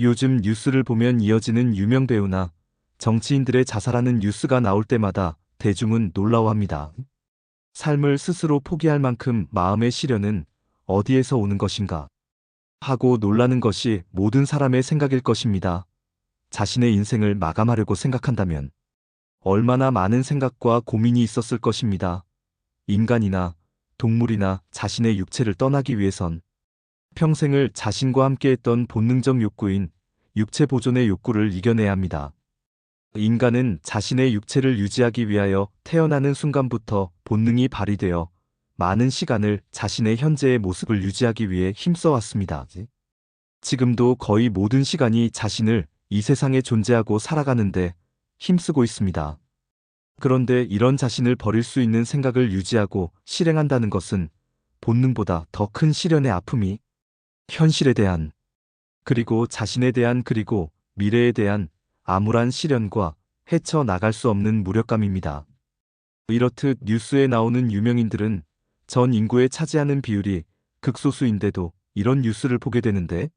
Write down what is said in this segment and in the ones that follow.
요즘 뉴스를 보면 이어지는 유명 배우나 정치인들의 자살하는 뉴스가 나올 때마다 대중은 놀라워합니다. 삶을 스스로 포기할 만큼 마음의 시련은 어디에서 오는 것인가 하고 놀라는 것이 모든 사람의 생각일 것입니다. 자신의 인생을 마감하려고 생각한다면 얼마나 많은 생각과 고민이 있었을 것입니다. 인간이나 동물이나 자신의 육체를 떠나기 위해선 평생을 자신과 함께했던 본능적 욕구인 육체 보존의 욕구를 이겨내야 합니다. 인간은 자신의 육체를 유지하기 위하여 태어나는 순간부터 본능이 발휘되어 많은 시간을 자신의 현재의 모습을 유지하기 위해 힘써왔습니다. 지금도 거의 모든 시간이 자신을 이 세상에 존재하고 살아가는데 힘쓰고 있습니다. 그런데 이런 자신을 버릴 수 있는 생각을 유지하고 실행한다는 것은 본능보다 더 큰 시련의 아픔이 현실에 대한 그리고 자신에 대한 그리고 미래에 대한 암울한 시련과 헤쳐나갈 수 없는 무력감입니다. 이렇듯 뉴스에 나오는 유명인들은 전 인구에 차지하는 비율이 극소수인데도 이런 뉴스를 보게 되는데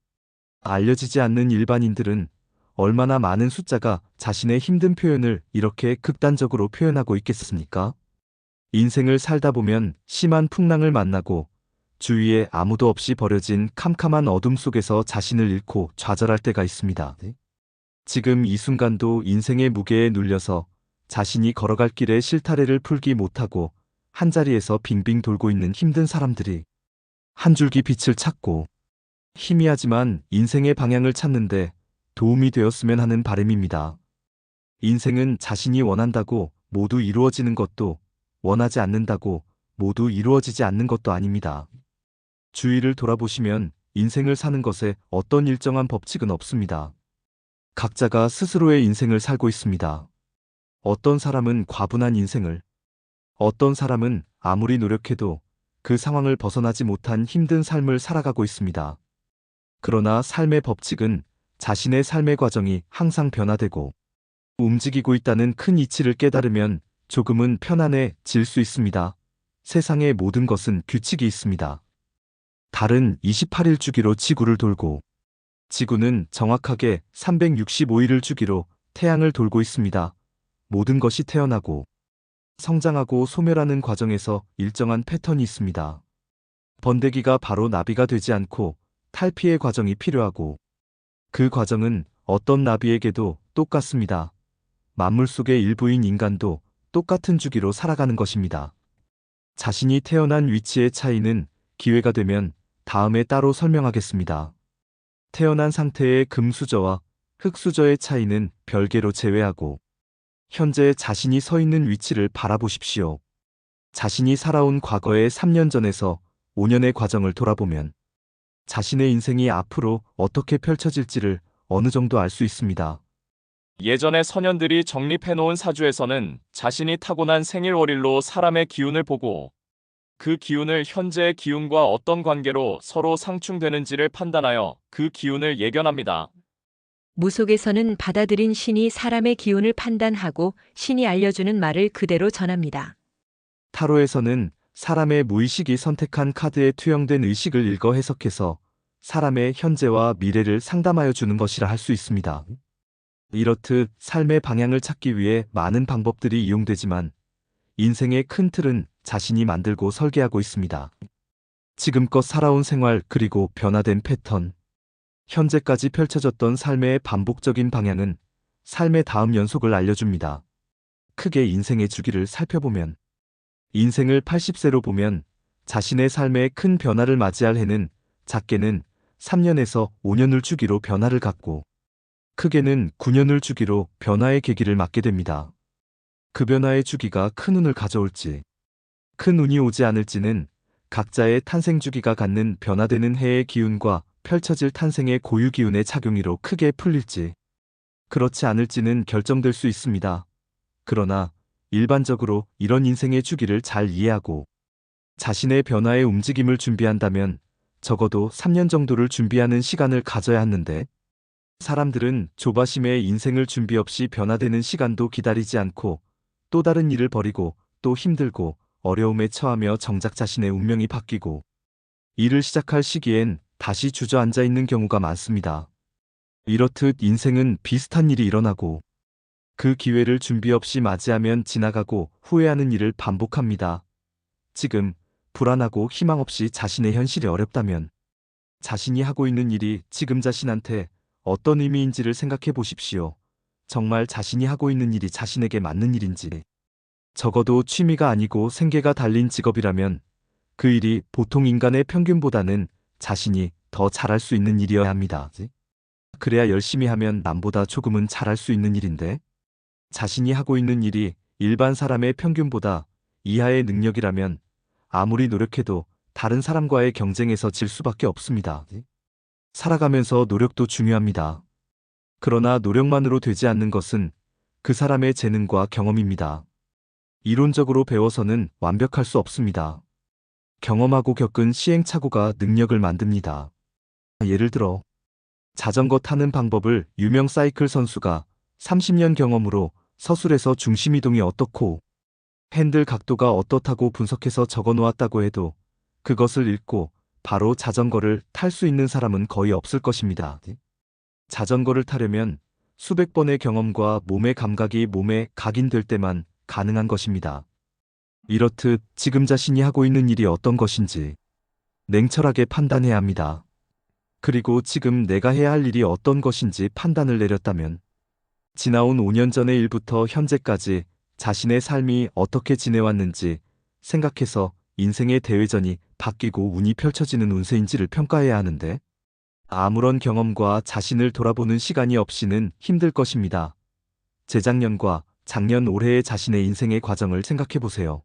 알려지지 않는 일반인들은 얼마나 많은 숫자가 자신의 힘든 표현을 이렇게 극단적으로 표현하고 있겠습니까? 인생을 살다 보면 심한 풍랑을 만나고 주위에 아무도 없이 버려진 캄캄한 어둠 속에서 자신을 잃고 좌절할 때가 있습니다. 지금 이 순간도 인생의 무게에 눌려서 자신이 걸어갈 길에 실타래를 풀기 못하고 한자리에서 빙빙 돌고 있는 힘든 사람들이 한 줄기 빛을 찾고 희미하지만 인생의 방향을 찾는데 도움이 되었으면 하는 바람입니다. 인생은 자신이 원한다고 모두 이루어지는 것도 원하지 않는다고 모두 이루어지지 않는 것도 아닙니다. 주위를 돌아보시면 인생을 사는 것에 어떤 일정한 법칙은 없습니다. 각자가 스스로의 인생을 살고 있습니다. 어떤 사람은 과분한 인생을, 어떤 사람은 아무리 노력해도 그 상황을 벗어나지 못한 힘든 삶을 살아가고 있습니다. 그러나 삶의 법칙은 자신의 삶의 과정이 항상 변화되고 움직이고 있다는 큰 이치를 깨달으면 조금은 편안해질 수 있습니다. 세상의 모든 것은 규칙이 있습니다. 달은 28일 주기로 지구를 돌고 지구는 정확하게 365일을 주기로 태양을 돌고 있습니다. 모든 것이 태어나고 성장하고 소멸하는 과정에서 일정한 패턴이 있습니다. 번데기가 바로 나비가 되지 않고 탈피의 과정이 필요하고 그 과정은 어떤 나비에게도 똑같습니다. 만물 속의 일부인 인간도 똑같은 주기로 살아가는 것입니다. 자신이 태어난 위치의 차이는 기회가 되면 다음에 따로 설명하겠습니다. 태어난 상태의 금수저와 흙수저의 차이는 별개로 제외하고 현재 자신이 서 있는 위치를 바라보십시오. 자신이 살아온 과거의 3년 전에서 5년의 과정을 돌아보면 자신의 인생이 앞으로 어떻게 펼쳐질지를 어느 정도 알 수 있습니다. 예전에 선현들이 정립해놓은 사주에서는 자신이 타고난 생일월일로 사람의 기운을 보고 그 기운을 현재의 기운과 어떤 관계로 서로 상충되는지를 판단하여 그 기운을 예견합니다. 무속에서는 받아들인 신이 사람의 기운을 판단하고 신이 알려주는 말을 그대로 전합니다. 타로에서는 사람의 무의식이 선택한 카드에 투영된 의식을 읽어 해석해서 사람의 현재와 미래를 상담하여 주는 것이라 할 수 있습니다. 이렇듯 삶의 방향을 찾기 위해 많은 방법들이 이용되지만 인생의 큰 틀은 자신이 만들고 설계하고 있습니다. 지금껏 살아온 생활 그리고 변화된 패턴, 현재까지 펼쳐졌던 삶의 반복적인 방향은 삶의 다음 연속을 알려줍니다. 크게 인생의 주기를 살펴보면 인생을 80세로 보면 자신의 삶에 큰 변화를 맞이할 해는 작게는 3년에서 5년을 주기로 변화를 갖고 크게는 9년을 주기로 변화의 계기를 맞게 됩니다. 그 변화의 주기가 큰 운을 가져올지 큰 운이 오지 않을지는 각자의 탄생 주기가 갖는 변화되는 해의 기운과 펼쳐질 탄생의 고유 기운의 작용으로 크게 풀릴지 그렇지 않을지는 결정될 수 있습니다. 그러나 일반적으로 이런 인생의 주기를 잘 이해하고 자신의 변화의 움직임을 준비한다면 적어도 3년 정도를 준비하는 시간을 가져야 하는데 사람들은 조바심에 인생을 준비 없이 변화되는 시간도 기다리지 않고 또 다른 일을 벌이고 또 힘들고 어려움에 처하며 정작 자신의 운명이 바뀌고 일을 시작할 시기엔 다시 주저앉아 있는 경우가 많습니다. 이렇듯 인생은 비슷한 일이 일어나고 그 기회를 준비 없이 맞이하면 지나가고 후회하는 일을 반복합니다. 지금 불안하고 희망 없이 자신의 현실이 어렵다면 자신이 하고 있는 일이 지금 자신한테 어떤 의미인지를 생각해 보십시오. 정말 자신이 하고 있는 일이 자신에게 맞는 일인지, 적어도 취미가 아니고 생계가 달린 직업이라면 그 일이 보통 인간의 평균보다는 자신이 더 잘할 수 있는 일이어야 합니다. 그래야 열심히 하면 남보다 조금은 잘할 수 있는 일인데, 자신이 하고 있는 일이 일반 사람의 평균보다 이하의 능력이라면 아무리 노력해도 다른 사람과의 경쟁에서 질 수밖에 없습니다. 살아가면서 노력도 중요합니다. 그러나 노력만으로 되지 않는 것은 그 사람의 재능과 경험입니다. 이론적으로 배워서는 완벽할 수 없습니다. 경험하고 겪은 시행착오가 능력을 만듭니다. 예를 들어 자전거 타는 방법을 유명 사이클 선수가 30년 경험으로 서술해서 중심 이동이 어떻고 핸들 각도가 어떻다고 분석해서 적어 놓았다고 해도 그것을 읽고 바로 자전거를 탈 수 있는 사람은 거의 없을 것입니다. 자전거를 타려면 수백 번의 경험과 몸의 감각이 몸에 각인될 때만 가능한 것입니다. 이렇듯 지금 자신이 하고 있는 일이 어떤 것인지 냉철하게 판단해야 합니다. 그리고 지금 내가 해야 할 일이 어떤 것인지 판단을 내렸다면 지나온 5년 전의 일부터 현재까지 자신의 삶이 어떻게 지내왔는지 생각해서 인생의 대회전이 바뀌고 운이 펼쳐지는 운세인지를 평가해야 하는데, 아무런 경험과 자신을 돌아보는 시간이 없이는 힘들 것입니다. 재작년과 작년 올해의 자신의 인생의 과정을 생각해 보세요.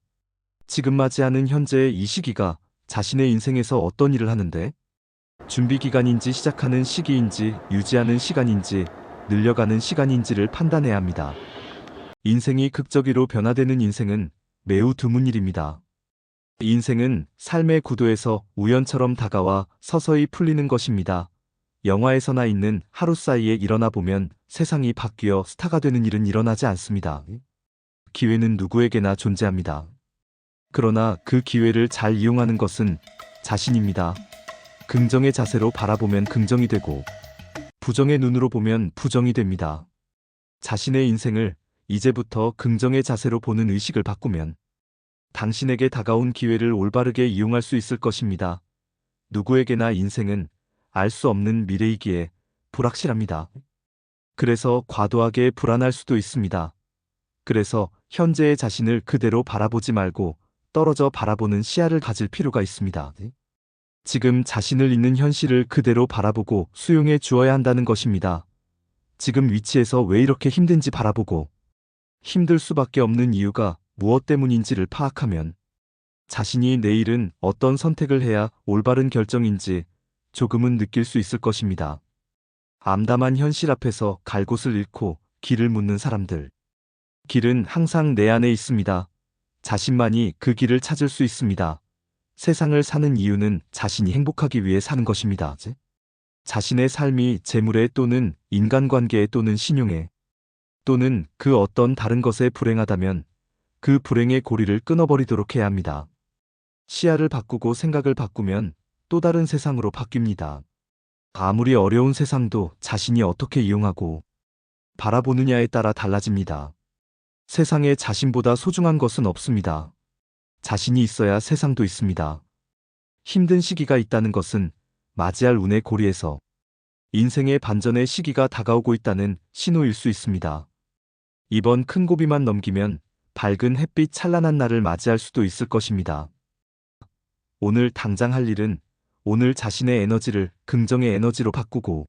지금 맞이하는 현재의 이 시기가 자신의 인생에서 어떤 일을 하는데, 준비 기간인지 시작하는 시기인지 유지하는 시간인지 늘려가는 시간인지를 판단해야 합니다. 인생이 극적으로 변화되는 인생은 매우 드문 일입니다. 인생은 삶의 구도에서 우연처럼 다가와 서서히 풀리는 것입니다. 영화에서나 있는 하루 사이에 일어나 보면 세상이 바뀌어 스타가 되는 일은 일어나지 않습니다. 기회는 누구에게나 존재합니다. 그러나 그 기회를 잘 이용하는 것은 자신입니다. 긍정의 자세로 바라보면 긍정이 되고 부정의 눈으로 보면 부정이 됩니다. 자신의 인생을 이제부터 긍정의 자세로 보는 의식을 바꾸면 당신에게 다가온 기회를 올바르게 이용할 수 있을 것입니다. 누구에게나 인생은 알 수 없는 미래이기에 불확실합니다. 그래서 과도하게 불안할 수도 있습니다. 그래서 현재의 자신을 그대로 바라보지 말고 떨어져 바라보는 시야를 가질 필요가 있습니다. 지금 자신을 있는 현실을 그대로 바라보고 수용해 주어야 한다는 것입니다. 지금 위치에서 왜 이렇게 힘든지 바라보고 힘들 수밖에 없는 이유가 무엇 때문인지를 파악하면 자신이 내일은 어떤 선택을 해야 올바른 결정인지 조금은 느낄 수 있을 것입니다. 암담한 현실 앞에서 갈 곳을 잃고 길을 묻는 사람들. 길은 항상 내 안에 있습니다. 자신만이 그 길을 찾을 수 있습니다. 세상을 사는 이유는 자신이 행복하기 위해 사는 것입니다. 자신의 삶이 재물에 또는 인간관계에 또는 신용에 또는 그 어떤 다른 것에 불행하다면 그 불행의 고리를 끊어버리도록 해야 합니다. 시야를 바꾸고 생각을 바꾸면 또 다른 세상으로 바뀝니다. 아무리 어려운 세상도 자신이 어떻게 이용하고 바라보느냐에 따라 달라집니다. 세상에 자신보다 소중한 것은 없습니다. 자신이 있어야 세상도 있습니다. 힘든 시기가 있다는 것은 맞이할 운의 고리에서 인생의 반전의 시기가 다가오고 있다는 신호일 수 있습니다. 이번 큰 고비만 넘기면 밝은 햇빛 찬란한 날을 맞이할 수도 있을 것입니다. 오늘 당장 할 일은 오늘 자신의 에너지를 긍정의 에너지로 바꾸고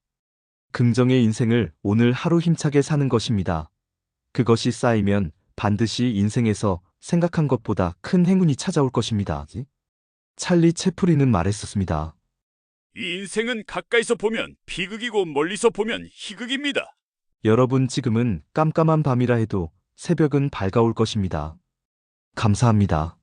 긍정의 인생을 오늘 하루 힘차게 사는 것입니다. 그것이 쌓이면 반드시 인생에서 생각한 것보다 큰 행운이 찾아올 것입니다. 찰리 채플린은 말했었습니다. 이 인생은 가까이서 보면 비극이고 멀리서 보면 희극입니다. 여러분, 지금은 깜깜한 밤이라 해도 새벽은 밝아올 것입니다. 감사합니다.